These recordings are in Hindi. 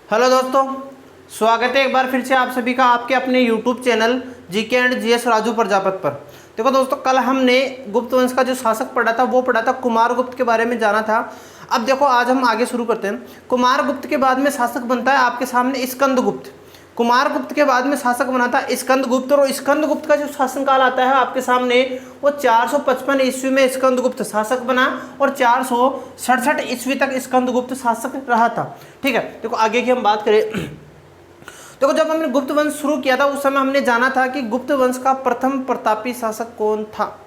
हेलो दोस्तों, स्वागत है एक बार फिर से आप सभी का आपके अपने YouTube channel GK and GS Raju Prajapat पर। देखो दोस्तों, कल हमने गुप्त वंश का जो शासक पढ़ा था वो पढ़ा था कुमारगुप्त के बारे में जाना था। अब देखो आज हम आगे शुरू करते हैं। कुमारगुप्त के बाद में शासक बनता है आपके सामने स्कंदगुप्त। कुमारगुप्त के बाद में शासक बना था स्कंदगुप्त, और स्कंदगुप्त का जो शासनकाल आता है आपके सामने वो 455 ईस्वी में स्कंदगुप्त शासक बना और 467 ईस्वी तक स्कंदगुप्त शासक रहा था। ठीक है, देखो आगे की हम बात करें। देखो जब हमने गुप्त वंश शुरू किया था उस समय हमने जाना था कि गुप्त वंश का प्रथम प्रतापी शासक कौन था।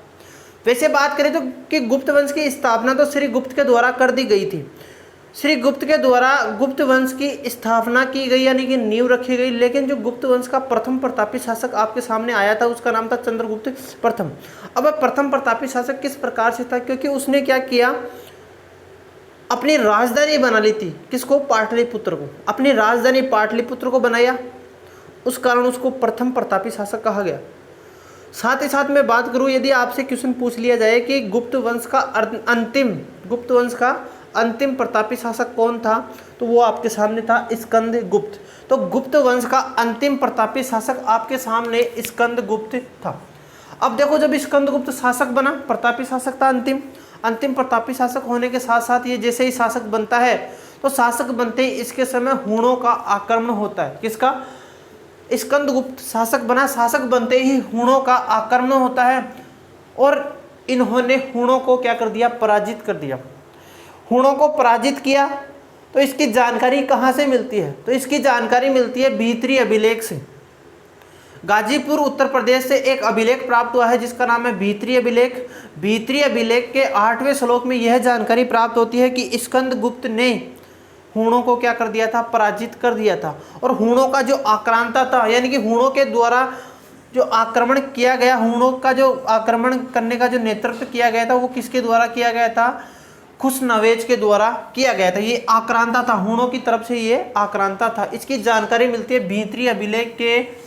वैसे बात करें तो कि गुप्त वंश की स्थापना तो श्री गुप्त के द्वारा कर दी गई थी। श्री गुप्त के द्वारा गुप्त वंश की स्थापना की गई, यानी कि नींव रखी गई। लेकिन जो गुप्त वंश का प्रथम प्रतापी शासक आपके सामने आया था उसका नाम था चंद्रगुप्त प्रथम। अब प्रथम प्रतापी शासक किस प्रकार से था, क्योंकि उसने क्या किया, अपनी राजधानी बना ली थी। किसको? पाटलिपुत्र को। अपनी राजधानी पाटलिपुत्र को बनाया, उस कारण उसको प्रथम प्रतापी शासक कहा गया। साथ ही साथ मैं बात करूं, यदि आपसे क्वेश्चन पूछ लिया जाए कि गुप्त वंश का अंतिम प्रतापी शासक कौन था, तो वो आपके सामने था स्कंदगुप्त। तो गुप्त वंश का अंतिम प्रतापी शासक आपके सामने स्कंदगुप्त था। अब देखो, जब स्कंदगुप्त शासक बना, प्रतापी शासक था अंतिम प्रतापी शासक होने के साथ साथ ये जैसे ही शासक बनता है तो शासक बनते ही इसके समय हूणों का आक्रमण होता है। किसका? स्कंदगुप्त शासक बना, शासक बनते ही हूणों का आक्रमण होता है और इन्होंने हूणों को क्या कर दिया? पराजित कर दिया। हूणों को पराजित किया। तो इसकी जानकारी कहाँ से मिलती है? तो इसकी जानकारी मिलती है भीतरी अभिलेख से। गाजीपुर उत्तर प्रदेश से एक अभिलेख प्राप्त हुआ है जिसका नाम है भीतरी अभिलेख। भीतरी अभिलेख के 8वें श्लोक में यह जानकारी प्राप्त होती है कि स्कंदगुप्त ने हूणों को क्या कर दिया था? पराजित कर दिया था। और हूणों का जो आक्रांता था, यानी कि हूणों के द्वारा जो आक्रमण किया गया, हूणों का जो आक्रमण करने का जो नेतृत्व किया गया था वो किसके द्वारा किया गया था? खुशनवेज के द्वारा किया गया था। ये आक्रांता था, हूणों की तरफ से ये आक्रांता था। इसकी जानकारी मिलती है भीतरी अभिलेख के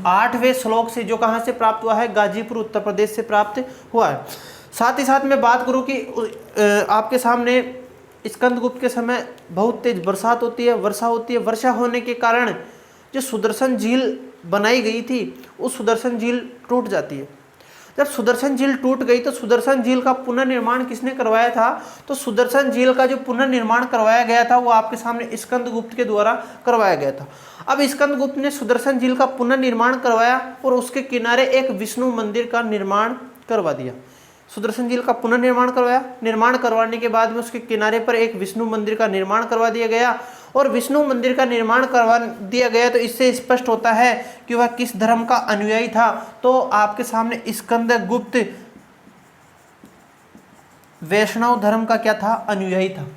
8वें श्लोक से, जो कहाँ से प्राप्त हुआ है? गाजीपुर उत्तर प्रदेश से प्राप्त हुआ है। साथ ही साथ मैं बात करूँ कि आपके सामने स्कंदगुप्त के समय बहुत तेज बरसात होती है, वर्षा होती है। वर्षा होने के कारण जो सुदर्शन झील बनाई गई थी उस सुदर्शन झील टूट जाती है। जब सुदर्शन झील टूट गई तो सुदर्शन झील का पुनर्निर्माण किसने करवाया था? तो सुदर्शन झील का जो पुनर्निर्माण करवाया गया था वो आपके सामने स्कंदगुप्त के द्वारा करवाया गया था। अब स्कंदगुप्त ने सुदर्शन झील का पुनर्निर्माण करवाया और उसके किनारे एक विष्णु मंदिर का निर्माण करवा दिया। सुदर्शन झील का पुनर्निर्माण करवाया, निर्माण करवाने के बाद में उसके किनारे पर एक विष्णु मंदिर का निर्माण करवा दिया गया। और विष्णु मंदिर का निर्माण करवा दिया गया तो इससे स्पष्ट होता है कि वह किस धर्म का अनुयायी था। तो आपके सामने स्कंदगुप्त वैष्णव धर्म का क्या था? अनुयायी था।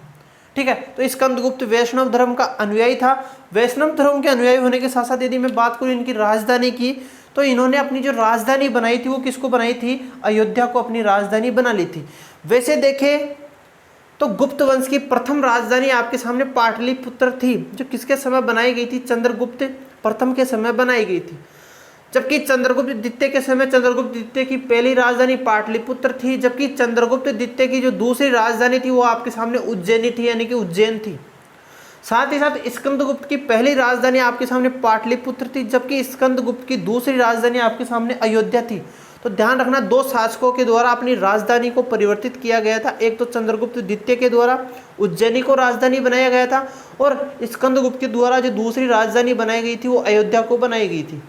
ठीक है, तो स्कंदगुप्त वैष्णव धर्म का अनुयायी था। वैष्णव धर्म के अनुयायी होने के साथ साथ यदि मैं बात करूं इनकी राजधानी की, तो इन्होंने अपनी जो राजधानी बनाई थी वो किसको बनाई थी? अयोध्या को अपनी राजधानी बना ली थी। वैसे देखें तो गुप्त वंश की प्रथम राजधानी आपके सामने पाटलिपुत्र थी, जो किसके समय बनाई गई थी? चंद्रगुप्त प्रथम के समय बनाई गई थी। जबकि चंद्रगुप्त द्वितीय के समय चंद्रगुप्त द्वितीय की पहली राजधानी पाटलिपुत्र थी, जबकि चंद्रगुप्त द्वितीय की जो दूसरी राजधानी थी वो आपके सामने उज्जैनी थी, यानी कि उज्जैन थी। साथ ही साथ स्कंदगुप्त की पहली राजधानी आपके सामने पाटलिपुत्र थी, जबकि स्कंदगुप्त की दूसरी राजधानी आपके सामने अयोध्या थी। तो ध्यान रखना, दो शासकों के द्वारा अपनी राजधानी को परिवर्तित किया गया था। एक तो चंद्रगुप्त द्वितीय के द्वारा उज्जैनी को राजधानी बनाया गया था और स्कंदगुप्त के द्वारा जो दूसरी राजधानी बनाई गई थी वो अयोध्या को बनाई गई थी।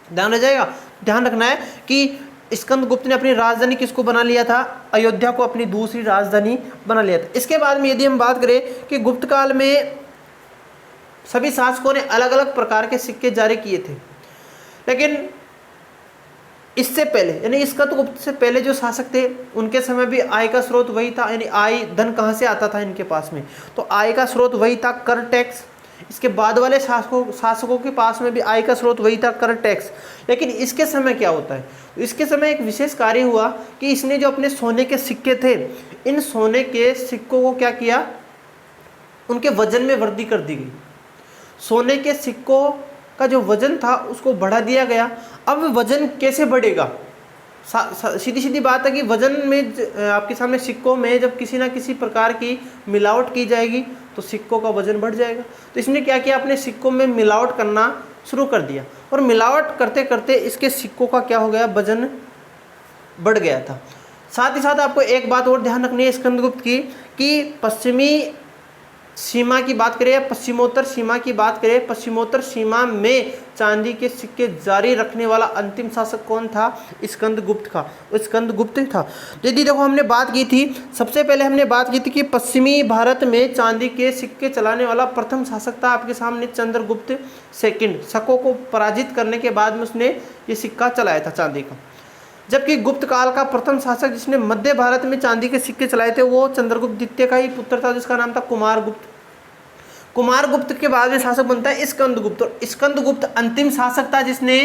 ध्यान रह ध्यान रखना है कि स्कंदगुप्त ने अपनी राजधानी किसको बना लिया था? अयोध्या को अपनी दूसरी राजधानी बना लिया था। इसके बाद में यदि हम बात करें कि गुप्त काल में सभी शासकों ने अलग अलग प्रकार के सिक्के जारी किए थे, लेकिन इससे पहले यानी स्कंदगुप्त से पहले जो शासक थे उनके समय भी आय का स्रोत वही था। यानी आय धन कहाँ से आता था इनके पास में? तो आय का स्रोत वही था, कर टैक्स। इसके बाद वाले शासकों के पास में भी आय का स्रोत वही था, कर टैक्स। लेकिन इसके समय क्या होता है? इसके समय एक विशेष कार्य हुआ कि इसने जो अपने सोने के सिक्के थे, इन सोने के सिक्कों को क्या किया? उनके वजन में वृद्धि कर दी गई। सोने के सिक्कों का जो वजन था उसको बढ़ा दिया गया। अब वजन कैसे बढ़ेगा? सीधी सीधी बात है कि वजन में आपके सामने सिक्कों में जब किसी ना किसी प्रकार की मिलावट की जाएगी तो सिक्कों का वजन बढ़ जाएगा। तो इसने क्या किया, अपने सिक्कों में मिलावट करना शुरू कर दिया और मिलावट करते करते इसके सिक्कों का क्या हो गया, वजन बढ़ गया था। साथ ही साथ आपको एक बात और ध्यान रखनी है स्कंदगुप्त की, कि पश्चिमी सीमा की बात करें या पश्चिमोत्तर सीमा की बात करें, पश्चिमोत्तर सीमा में चांदी के सिक्के जारी रखने वाला अंतिम शासक कौन था, स्कंदगुप्त का, वो स्कंदगुप्त था। तो यदि देखो हमने बात की थी, सबसे पहले हमने बात की थी कि पश्चिमी भारत में चांदी के सिक्के चलाने वाला प्रथम शासक था आपके सामने चंद्रगुप्त सेकंड। शकों को पराजित करने के बाद में उसने ये सिक्का चलाया था चांदी का। जबकि गुप्त काल का प्रथम शासक जिसने मध्य भारत में चांदी के सिक्के चलाए थे वो चंद्रगुप्त द्वितीय का ही पुत्र था, जिसका नाम था कुमारगुप्त। कुमारगुप्त के बाद में शासक बनता है स्कंदगुप्त, और स्कंदगुप्त अंतिम शासक था जिसने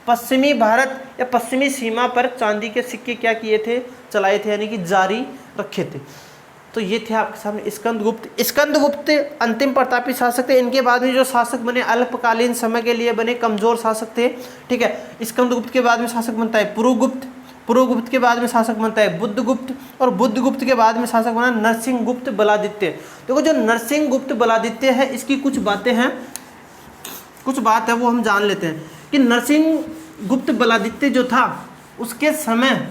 पश्चिमी भारत या पश्चिमी सीमा पर चांदी के सिक्के क्या किए थे, चलाए थे, यानी कि जारी रखे थे। तो ये थे आपके सामने स्कंदगुप्त। स्कंदगुप्त अंतिम प्रतापी शासक थे। इनके बाद में जो शासक बने अल्पकालीन समय के लिए बने, कमजोर शासक थे, ठीक है। स्कंदगुप्त के बाद में शासक बनता है पुरुगुप्त, पुरुगुप्त के बाद में शासक बनता है बुद्धगुप्त, और बुद्धगुप्त के बाद में शासक बना नरसिंहगुप्त बलादित्य। देखो जो नरसिंहगुप्त बलादित्य है इसकी कुछ बातें हैं, कुछ बात है वो हम जान लेते हैं कि नरसिंहगुप्त बलादित्य जो था उसके समय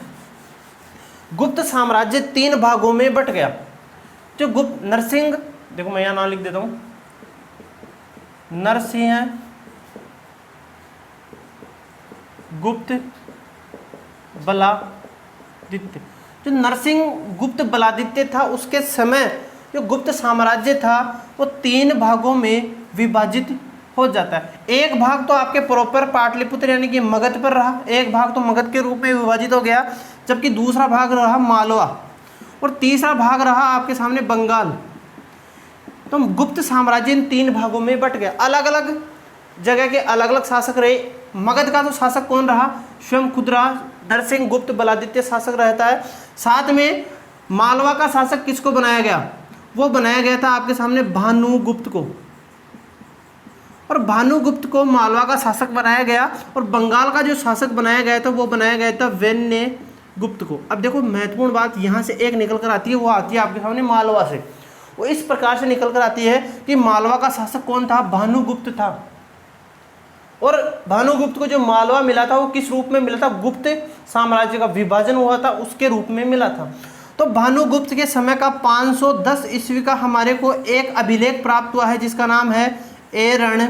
गुप्त साम्राज्य 3 भागों में बट गया। जो गुप्त नरसिंह, देखो मैं यहाँ नाम लिख देता हूँ, नरसिंह गुप्त बलादित्य। जो नरसिंह गुप्त बलादित्य था उसके समय जो गुप्त साम्राज्य था वो 3 भागों में विभाजित हो जाता है। एक भाग तो आपके प्रॉपर पाटलिपुत्र यानी कि मगध पर रहा, एक भाग तो मगध के रूप में विभाजित हो गया, जबकि दूसरा भाग रहा मालवा, और तीसरा भाग रहा आपके सामने बंगाल। तो गुप्त साम्राज्य इन 3 भागों में बट गया। अलग अलग जगह के अलग अलग शासक रहे। मगध का तो शासक कौन रहा, स्वयं खुद रहा, नरसिंह गुप्त बलादित्य शासक रहता है। साथ में मालवा का शासक किसको बनाया गया, वो बनाया गया था आपके सामने भानुगुप्त को, और भानुगुप्त को मालवा का शासक बनाया गया, और बंगाल का जो शासक बनाया गया था वो बनाया गया था वैन्य गुप्त को। अब देखो महत्वपूर्ण बात यहाँ से एक निकल कर आती है, वो आती है आपके सामने मालवा से। वो इस प्रकार से निकल कर आती है कि मालवा का शासक कौन था, भानुगुप्त था। और भानुगुप्त को जो मालवा मिला था वो किस रूप में मिला था, गुप्त साम्राज्य का विभाजन हुआ था उसके रूप में मिला था। तो भानुगुप्त के समय का 510 ईस्वी का हमारे को एक अभिलेख प्राप्त हुआ है जिसका नाम है एरण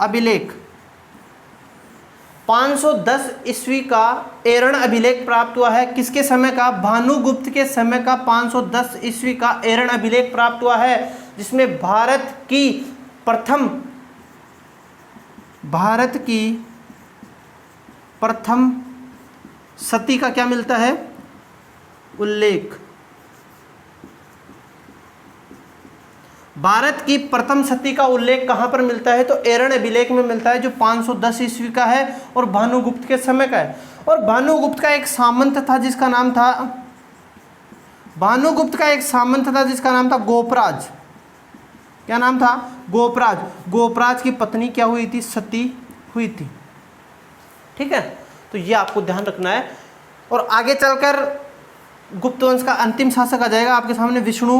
अभिलेख। 510 ईस्वी का एरण अभिलेख प्राप्त हुआ है। किसके समय का, भानुगुप्त के समय का 510 ईस्वी का एरण अभिलेख प्राप्त हुआ है, जिसमें भारत की प्रथम सती का क्या मिलता है, उल्लेख। भारत की प्रथम सती का उल्लेख कहां पर मिलता है, तो एरण अभिलेख में मिलता है, जो 510 ईस्वी का है और भानुगुप्त के समय का है। और भानुगुप्त का एक सामंत था जिसका नाम था गोपराज। क्या नाम था, गोपराज। गोपराज की पत्नी क्या हुई थी, सती हुई थी। ठीक है, तो ये आपको ध्यान रखना है। और आगे चलकर गुप्त वंश का अंतिम शासक आ जाएगा आपके सामने, विष्णु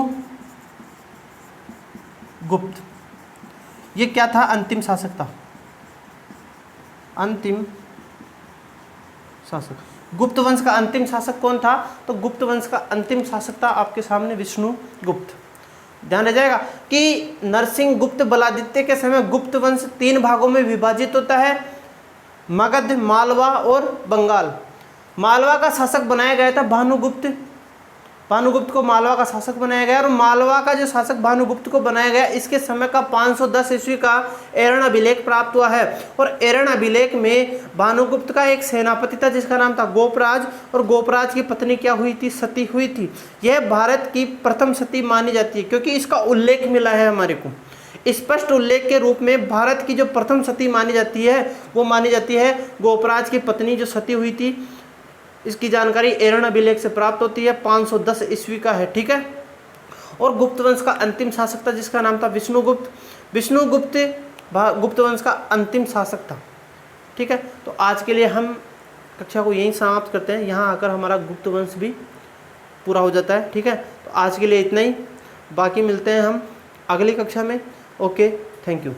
गुप्त। ये क्या था, अंतिम शासक था, अंतिम शासक। गुप्त वंश का अंतिम शासक कौन था, तो गुप्त वंश का अंतिम शासक था आपके सामने विष्णु गुप्त। ध्यान रह जाएगा कि नरसिंह गुप्त बलादित्य के समय गुप्त वंश 3 भागों में विभाजित होता है, मगध, मालवा और बंगाल। मालवा का शासक बनाया गया था भानुगुप्त। भानुगुप्त को मालवा का शासक बनाया गया, और मालवा का जो शासक भानुगुप्त को बनाया गया इसके समय का 510 ईस्वी का एरण अभिलेख प्राप्त हुआ है। और एरण अभिलेख में भानुगुप्त का एक सेनापति था जिसका नाम था गोपराज, और गोपराज की पत्नी क्या हुई थी, सती हुई थी। यह भारत की प्रथम सती मानी जाती है क्योंकि इसका उल्लेख मिला है हमारे को, स्पष्ट उल्लेख के रूप में। भारत की जो प्रथम सती मानी जाती है वो मानी जाती है गोपराज की पत्नी जो सती हुई थी। इसकी जानकारी एरण अभिलेख से प्राप्त होती है, 510 ईस्वी का है। ठीक है, और गुप्त वंश का अंतिम शासक था जिसका नाम था विष्णुगुप्त। विष्णुगुप्त गुप्त वंश का अंतिम शासक था। ठीक है, तो आज के लिए हम कक्षा को यहीं समाप्त करते हैं। यहाँ आकर हमारा गुप्त वंश भी पूरा हो जाता है। ठीक है, तो आज के लिए इतना ही, बाकी मिलते हैं हम अगली कक्षा में। Okay, thank you.